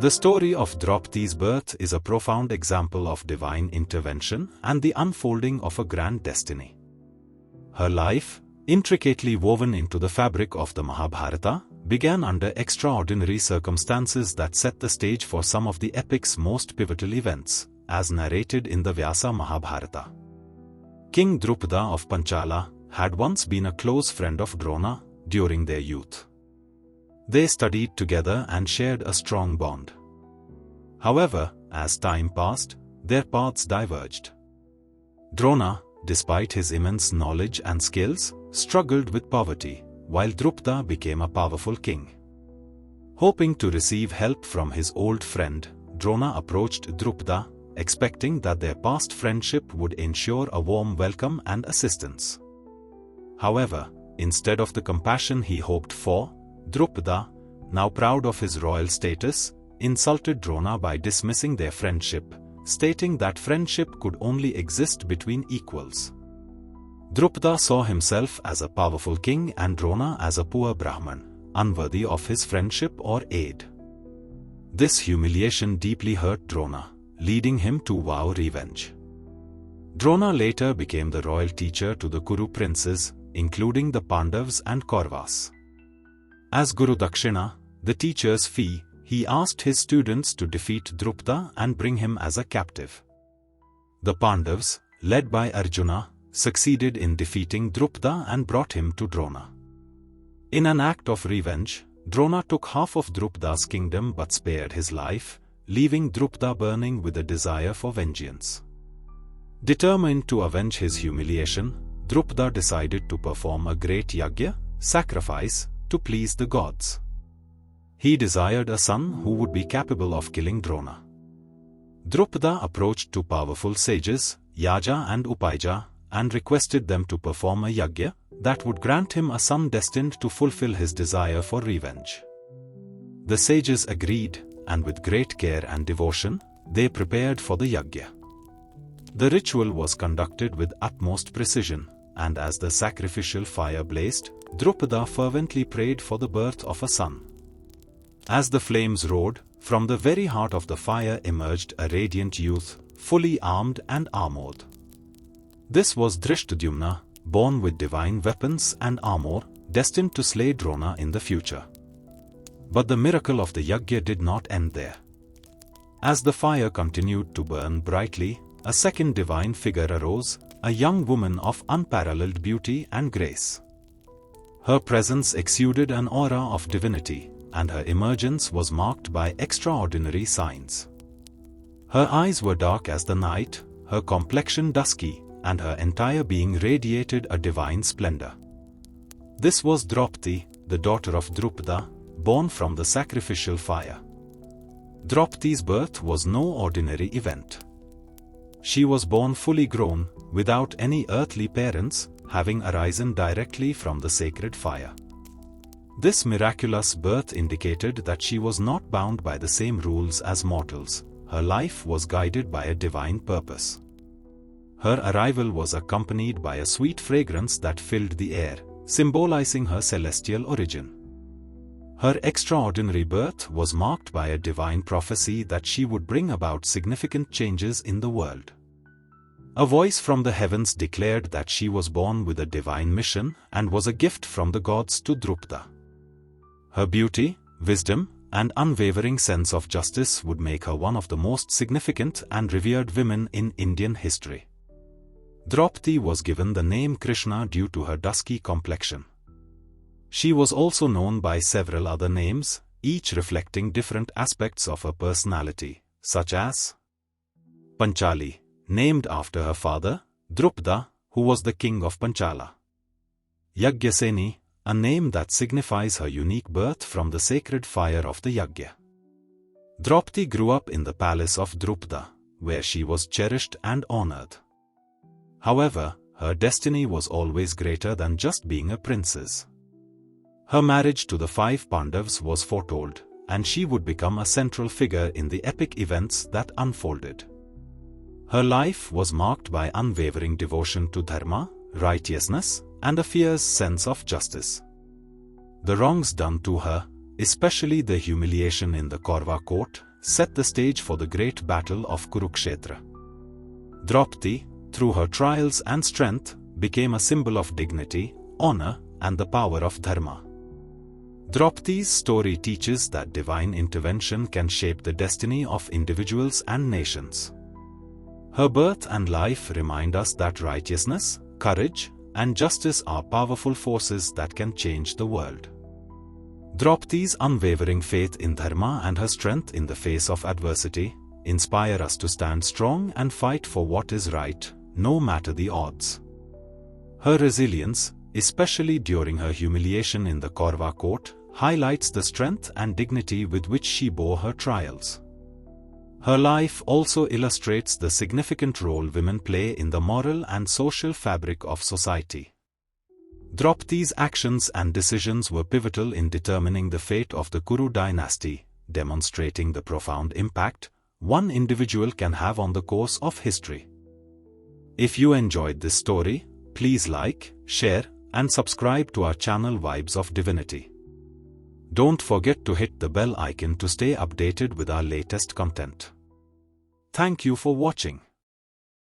The story of Draupadi's birth is a profound example of divine intervention and the unfolding of a grand destiny. Her life, intricately woven into the fabric of the Mahabharata, began under extraordinary circumstances that set the stage for some of the epic's most pivotal events, as narrated in the Vyasa Mahabharata. King Drupada of Panchala had once been a close friend of Drona during their youth. They studied together and shared a strong bond. However, as time passed, their paths diverged. Drona, despite his immense knowledge and skills, struggled with poverty, while Drupada became a powerful king. Hoping to receive help from his old friend, Drona approached Drupada, expecting that their past friendship would ensure a warm welcome and assistance. However, instead of the compassion he hoped for, Drupada, now proud of his royal status, insulted Drona by dismissing their friendship, stating that friendship could only exist between equals. Drupada saw himself as a powerful king and Drona as a poor Brahman, unworthy of his friendship or aid. This humiliation deeply hurt Drona, leading him to vow revenge. Drona later became the royal teacher to the Kuru princes, including the Pandavas and Kauravas. As Guru Dakshina, the teacher's fee, he asked his students to defeat Drupada and bring him as a captive. The Pandavas, led by Arjuna, succeeded in defeating Drupada and brought him to Drona. In an act of revenge, Drona took half of Drupada's kingdom but spared his life, leaving Drupada burning with a desire for vengeance. Determined to avenge his humiliation, Drupada decided to perform a great yajna, sacrifice, to please the gods. He desired a son who would be capable of killing Drona. Drupada approached two powerful sages, Yajna and Upaija, and requested them to perform a yajna that would grant him a son destined to fulfill his desire for revenge. The sages agreed, and with great care and devotion, they prepared for the yajna. The ritual was conducted with utmost precision, and as the sacrificial fire blazed, Drupada fervently prayed for the birth of a son. As the flames roared, from the very heart of the fire emerged a radiant youth, fully armed and armored. This was Dhrishtadyumna, born with divine weapons and armor, destined to slay Drona in the future. But the miracle of the yajna did not end there. As the fire continued to burn brightly, a second divine figure arose, a young woman of unparalleled beauty and grace. Her presence exuded an aura of divinity, and her emergence was marked by extraordinary signs. Her eyes were dark as the night, her complexion dusky, and her entire being radiated a divine splendor. This was Draupadi, the daughter of Drupada, born from the sacrificial fire. Draupadi's birth was no ordinary event. She was born fully grown, without any earthly parents, having arisen directly from the sacred fire. This miraculous birth indicated that she was not bound by the same rules as mortals. Her life was guided by a divine purpose. Her arrival was accompanied by a sweet fragrance that filled the air, symbolizing her celestial origin. Her extraordinary birth was marked by a divine prophecy that she would bring about significant changes in the world. A voice from the heavens declared that she was born with a divine mission and was a gift from the gods to Drupada. Her beauty, wisdom, and unwavering sense of justice would make her one of the most significant and revered women in Indian history. Draupadi was given the name Krishnaa due to her dusky complexion. She was also known by several other names, each reflecting different aspects of her personality, such as Panchali, named after her father, Drupada, who was the king of Panchala. Yajnaseni, a name that signifies her unique birth from the sacred fire of the yajna. Draupadi grew up in the palace of Drupada, where she was cherished and honored. However, her destiny was always greater than just being a princess. Her marriage to the 5 Pandavas was foretold, and she would become a central figure in the epic events that unfolded. Her life was marked by unwavering devotion to dharma, righteousness, and a fierce sense of justice. The wrongs done to her, especially the humiliation in the Kaurava court, set the stage for the great battle of Kurukshetra. Draupadi, through her trials and strength, became a symbol of dignity, honor, and the power of dharma. Draupadi's story teaches that divine intervention can shape the destiny of individuals and nations. Her birth and life remind us that righteousness, courage, and justice are powerful forces that can change the world. Draupadi's unwavering faith in dharma and her strength in the face of adversity inspire us to stand strong and fight for what is right, no matter the odds. Her resilience, especially during her humiliation in the Kaurava court, highlights the strength and dignity with which she bore her trials. Her life also illustrates the significant role women play in the moral and social fabric of society. Draupadi's actions and decisions were pivotal in determining the fate of the Kuru dynasty, demonstrating the profound impact one individual can have on the course of history. If you enjoyed this story, please like, share, and subscribe to our channel Vibes of Divinity. Don't forget to hit the bell icon to stay updated with our latest content. Thank you for watching.